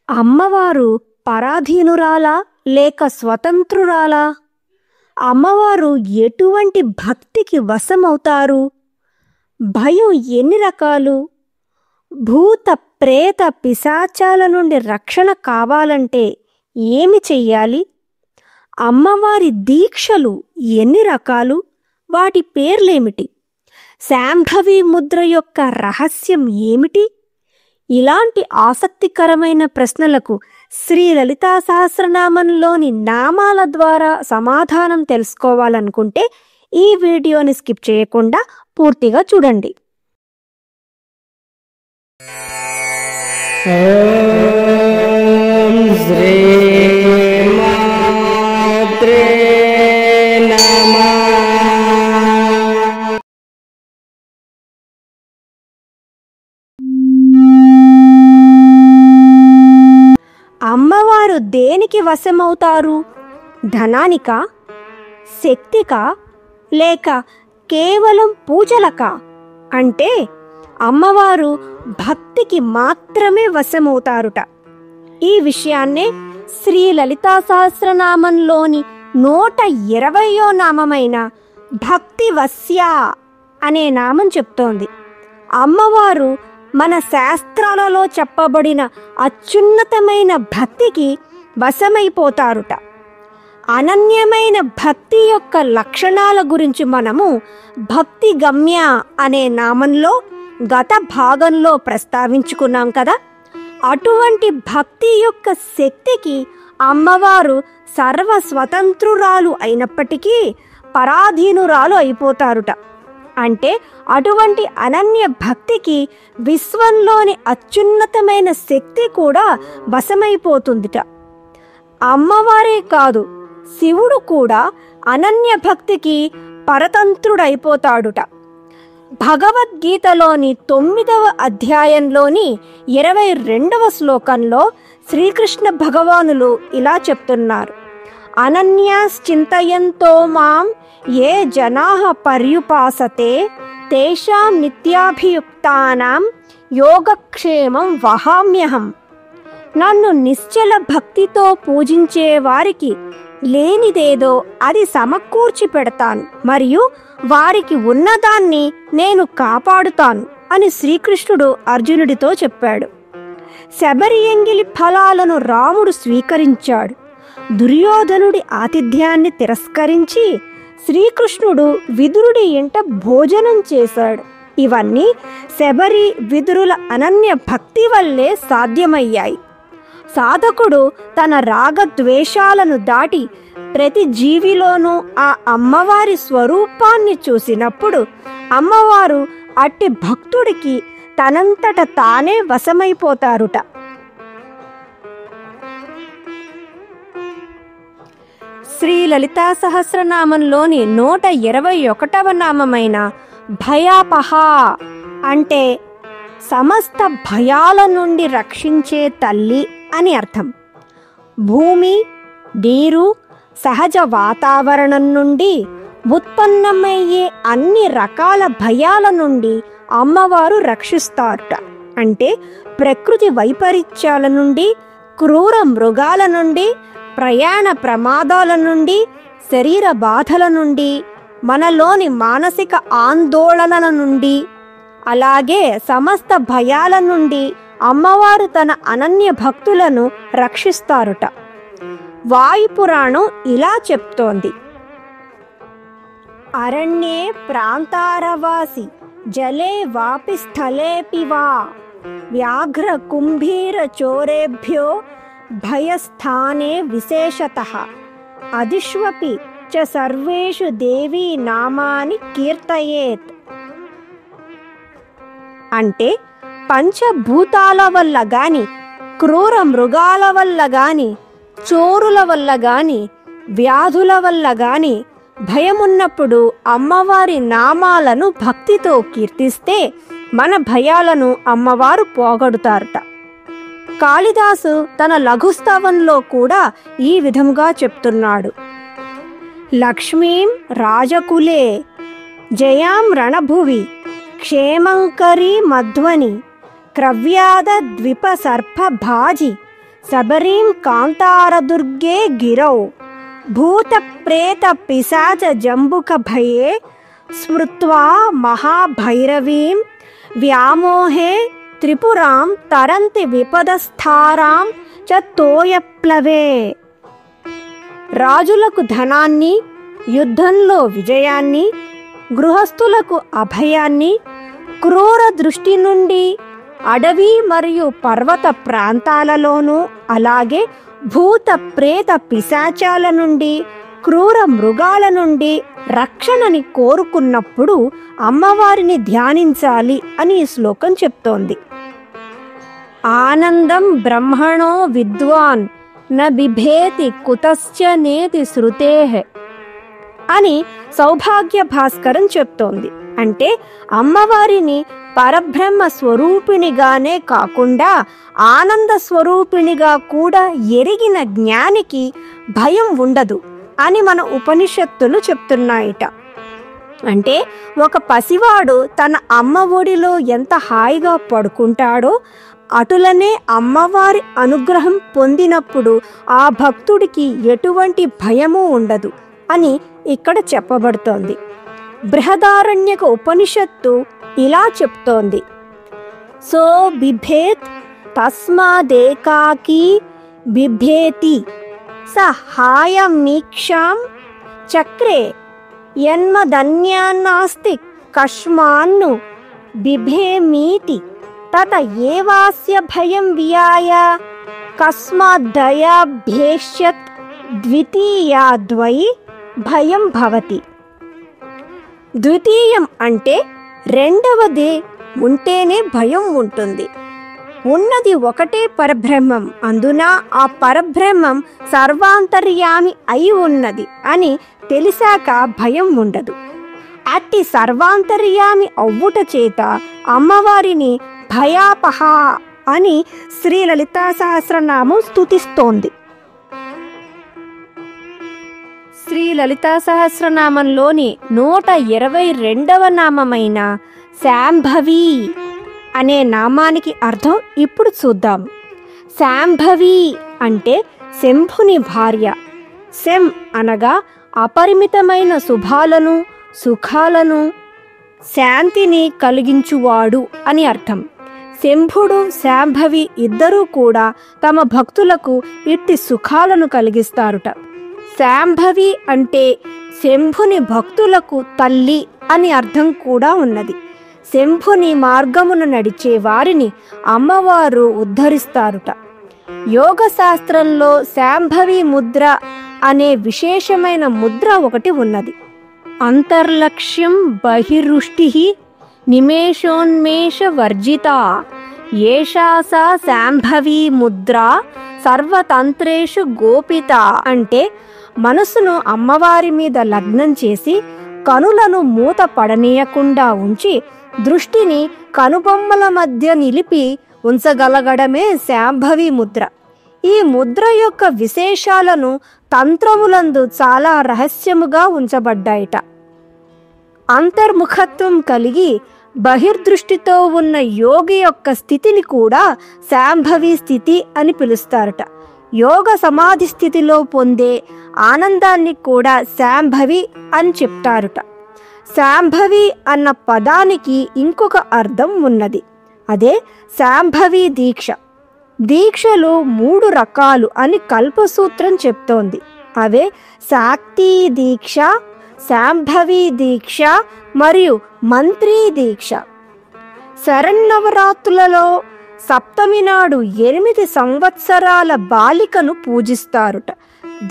అమ్మవారు పరాధీనురాలా లేక స్వతంత్రురాలా? అమ్మవారు ఎటువంటి భక్తికి వశమవుతారు? భయం ఎన్ని రకాలు? భూత ప్రేత పిశాచాల నుండి రక్షణ కావాలంటే ఏమి చెయ్యాలి? అమ్మవారి దీక్షలు ఎన్ని రకాలు? వాటి పేర్లేమిటి? శాంభవి ముద్ర యొక్క రహస్యం ఏమిటి? ఇలాంటి ఆసక్తికరమైన ప్రశ్నలకు శ్రీ లలితా సహస్రనామంలోని నామాల ద్వారా సమాధానం తెలుసుకోవాలనుకుంటే ఈ వీడియోని స్కిప్ చేయకుండా పూర్తిగా చూడండి. ఓం శ్రీ మాత్రే నమః. అమ్మవారు దేనికి వశమవుతారు? ధనానికా, శక్తికా, లేక కేవలం పూజలకా? అంటే అమ్మవారు భక్తికి మాత్రమే వశమవుతారుట. ఈ విషయాన్నే శ్రీ లలితా సహస్రనామంలోని 120వ నామమైన భక్తి వశ్య అనే నామం చెప్తోంది. అమ్మవారు మన శాస్త్రాలలో చెప్పబడిన అత్యున్నతమైన భక్తికి వశమైపోతారుట. అనన్యమైన భక్తి యొక్క లక్షణాల గురించి మనము భక్తి గమ్య అనే నామంలో గత భాగంలో ప్రస్తావించుకున్నాం కదా. అటువంటి భక్తి యొక్క శక్తికి అమ్మవారు సర్వస్వతంత్రురాలు అయినప్పటికీ పరాధీనురాలు అయిపోతారుట. అంటే అటువంటి అనన్య భక్తికి విశ్వంలోని అత్యున్నతమైన శక్తి కూడా వశమైపోతుందిట. అమ్మవారే కాదు, శివుడు కూడా అనన్య భక్తికి పరతంత్రుడైపోతాడుట. భగవద్గీతలోని 9వ అధ్యాయంలోని 22వ శ్లోకంలో శ్రీకృష్ణ భగవానులు ఇలా చెప్తున్నారు: అనన్యాశ్చింతయంతో మాం ఏ జనాః పర్యుపాసతే తేషాం నిత్యాభియుక్తానాం యోగక్షేమం వహామ్యహం. నన్ను నిశ్చల భక్తితో పూజించే వారికి లేనిదేదో అది సమకూర్చి పెడతాను, మరియు వారికి ఉన్నదాన్ని నేను కాపాడుతాను అని శ్రీకృష్ణుడు అర్జునుడితో చెప్పాడు. శబరి ఎంగిలి ఫలాలను రాముడు స్వీకరించాడు. దుర్యోధనుడి ఆతిథ్యాన్ని తిరస్కరించి శ్రీకృష్ణుడు విదురుడి ఇంట భోజనం చేశాడు. ఇవన్నీ శబరి విదురుల అనన్య భక్తి వల్లే సాధ్యమయ్యాయి. సాధకుడు తన రాగద్వేషాలను దాటి ప్రతి జీవిలోనూ ఆ అమ్మవారి స్వరూపాన్ని చూసినప్పుడు అమ్మవారు అట్టి భక్తుడికి తనంతట తానే వశమైపోతారుట. శ్రీ లలితా సహస్రనామంలోని 121వ నామమైన భయాపహ అంటే సమస్త భయాల నుండి రక్షించే తల్లి అని అర్థం. భూమి, నీరు, సహజ వాతావరణం నుండి ఉత్పన్నమయ్యే అన్ని రకాల భయాల నుండి అమ్మవారు రక్షిస్తారట. అంటే ప్రకృతి వైపరీత్యాల నుండి, క్రూర మృగాల నుండి, ప్రయాణ ప్రమాదాల నుండి, శరీర బాధల నుండి, మనలోని మానసిక ఆందోళనల నుండి, అలాగే సమస్త భయాల నుండి అమ్మవారు తన అనన్య భక్తులను రక్షిస్తారుట. వాయుపురాణం ఇలా చెప్తోంది: అరణ్యే ప్రాంతారవాసి జలే వాపి స్థలేపి వా వ్యాఘ్ర కుంభీర చోరేభ్యో భయస్థానే విశేషతః అదిష్వపి చ సర్వేషు దేవీ నామాని కీర్తయేత్. అంటే పంచభూతాల వల్ల గాని, క్రూర మృగాల వల్ల గాని, చోరుల వల్ల గాని, వ్యాధుల వల్ల గాని భయమున్నప్పుడు అమ్మవారి నామాలను భక్తితో కీర్తిస్తే మన భయాలను అమ్మవారు పోగొడతారట. కాళిదాసు తన లఘుస్తవంలో కూడా ఈ విధముగా చెప్తున్నాడు: లక్ష్మీం రాజకులే జయాం రణభువి క్షేమంకరీ మధ్వని క్రవ్యాద ద్విప సర్ప భాజి శబరీం కాంతారదుర్గే గిరౌ భూత ప్రేత పిశాచ జంబుక భయే స్మృత్వా మహాభైరవీం వ్యామోహే త్రిపురాం తరంతి విపదస్థారాం చ తోయప్లవే. రాజులకు ధనాన్ని, యుద్ధంలో విజయాన్ని, గృహస్థులకు అభయాన్ని, క్రూర దృష్టి నుండి అడవి మరియు పర్వత ప్రాంతాలలోనూ, అలాగే భూత ప్రేత పిశాచాల నుండి, క్రూర మృగాల నుండి రక్షణని కోరుకున్నప్పుడు అమ్మవారిని ధ్యానించాలి అని ఈ శ్లోకం చెప్తోంది. ఆనందం బ్రహ్మణో విద్వాన్ న బిభేతి కుతశ్చ నేతి శృతేః అని సౌభాగ్య భాస్కరం చెప్తోంది. అంటే అమ్మవారిని పరబ్రహ్మ స్వరూపిణిగానే కాకుండా ఆనంద స్వరూపిణిగా కూడా ఎరిగిన జ్ఞానికి భయం ఉండదు అని మన ఉపనిషత్తులు చెప్తున్నాయిట. అంటే ఒక పసివాడు తన అమ్మ ఒడిలో ఎంత హాయిగా పడుకుంటాడో అటులనే అమ్మవారి అనుగ్రహం పొందినప్పుడు ఆ భక్తుడికి ఎటువంటి భయము ఉండదు అని ఇక్కడ చెప్పబడుతోంది. బృహదారణ్యక ఉపనిషత్తు ఇలా చెప్తోంది. సో బిభేత్ తస్మాదేకాకీ బిభేతి సహాయమీక్షాం చక్రే యన్మదన్యాన్నాస్తి కష్మాన్ను బిభేమీతి తత ఏవాస్య భయం వియాయ కస్మాద్దయాభ్యేష్యత్ ద్వితీయాద్వై భయం భవతి. ద్వితీయం అంటే రెండవది ఉంటేనే భయం ఉంటుంది. ఉన్నది ఒకటే పరబ్రహ్మం, అందున ఆ పరబ్రహ్మం సర్వాంతర్యామి అయి ఉన్నది అని తెలిసాక భయం ఉండదు. అట్టి సర్వాంతర్యామి అవ్వుట చేత అమ్మవారిని భయాపహ అని శ్రీ లలితా సహస్రనామం స్తుతిస్తోంది. శ్రీ లలితా సహస్రనామంలోని 122వ నామమైన శాంభవి అనే నామానికి అర్థం ఇప్పుడు చూద్దాం. శాంభవి అంటే శంభుని భార్య. శం అనగా అపరిమితమైన శుభాలను, సుఖాలను, శాంతిని కలిగించువాడు అని అర్థం. శంభుడు, శాంభవి ఇద్దరూ కూడా తమ భక్తులకు ఇట్టి సుఖాలను కలిగిస్తారుట. శాంభవి అంటే శంభుని భక్తులకు తల్లి అని అర్థం కూడా ఉన్నది. శంభుని మార్గమున నడిచే వారిని అమ్మవారు ఉద్ధరిస్తారుట. యోగ శాస్త్రంలో శాంభవి ముద్ర అనే విశేషమైన ముద్ర ఒకటి ఉన్నది. అంతర్లక్ష్యం బహిరుష్టి నిమేషోన్మేష వర్జిత ఏషా సా శాంభవి ముద్ర సర్వతంత్రేషు గోపిత. అంటే మనసును అమ్మవారి మీద లగ్నం చేసి కనులను మూత పడనీయకుండా ఉంచి దృష్టిని కనుబొమ్మల మధ్య నిలిపి ఉంచగలగడమే శాంభవి ముద్ర. ఈ ముద్ర యొక్క విశేషాలను తంత్రములందు చాలా రహస్యముగా ఉంచబడ్డాయిట. అంతర్ముఖత్వం కలిగి బహిర్దృష్టితో ఉన్న యోగి యొక్క స్థితిని కూడా శాంభవి స్థితి అని పిలుస్తారట. యోగ సమాధి స్థితిలో పొందే ఆనందాన్ని కూడా శాంభవి అని చెప్తారుట. శాంభవి అన్న పదానికి ఇంకొక అర్థం ఉన్నది. అదే శాంభవి దీక్ష. దీక్షలు 3 రకాలు అని కల్పసూత్రం చెప్తోంది. అవే శాక్తి దీక్ష, శాంభవి దీక్ష మరియు మంత్రీ దీక్ష. శరన్నవరాత్రులలో సప్తమి నాడు 8 సంవత్సరాల బాలికను పూజిస్తారుట.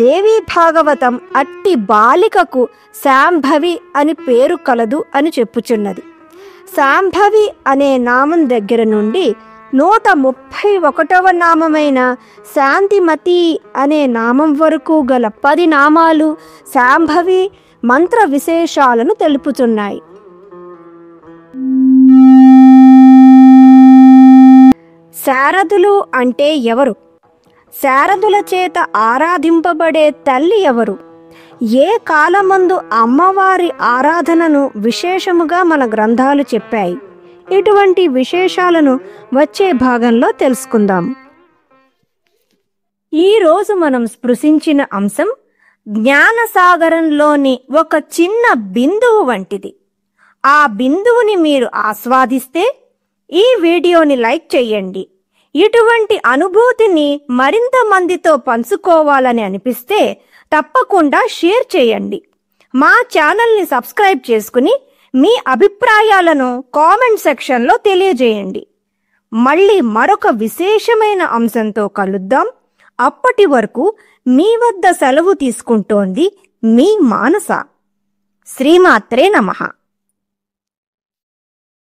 దేవీ భాగవతం అట్టి బాలికకు శాంభవి అని పేరు కలదు అని చెప్పుచున్నది. శాంభవి అనే నామం దగ్గర నుండి 131వ నామమైన శాంతిమతి అనే నామం వరకు గల 10 నామాలు శాంభవి మంత్ర విశేషాలను తెలుపుతున్నాయి. శారదులు అంటే ఎవరు? శారదుల చేత ఆరాధింపబడే తల్లి ఎవరు? ఏ కాలమందు అమ్మవారి ఆరాధనను విశేషముగా మన గ్రంథాలు చెప్పాయి? ఇటువంటి విశేషాలను వచ్చే భాగంలో తెలుసుకుందాం. ఈరోజు మనం స్పృశించిన అంశం జ్ఞానసాగరంలోని ఒక చిన్న బిందువు వంటిది. ఆ బిందువుని మీరు ఆస్వాదిస్తే ఈ వీడియోని లైక్ చేయండి. ఇటువంటి అనుభూతిని మరింత మందితో పంచుకోవాలని అనిపిస్తే తప్పకుండా షేర్ చేయండి. మా ఛానల్ని సబ్స్క్రైబ్ చేసుకుని మీ అభిప్రాయాలను కామెంట్ సెక్షన్లో తెలియజేయండి. మళ్ళీ మరొక విశేషమైన అంశంతో కలుద్దాం. అప్పటి వరకు మీ వద్ద సెలవు తీసుకుంటోంది మీ మానస. శ్రీమాత్రే నమః.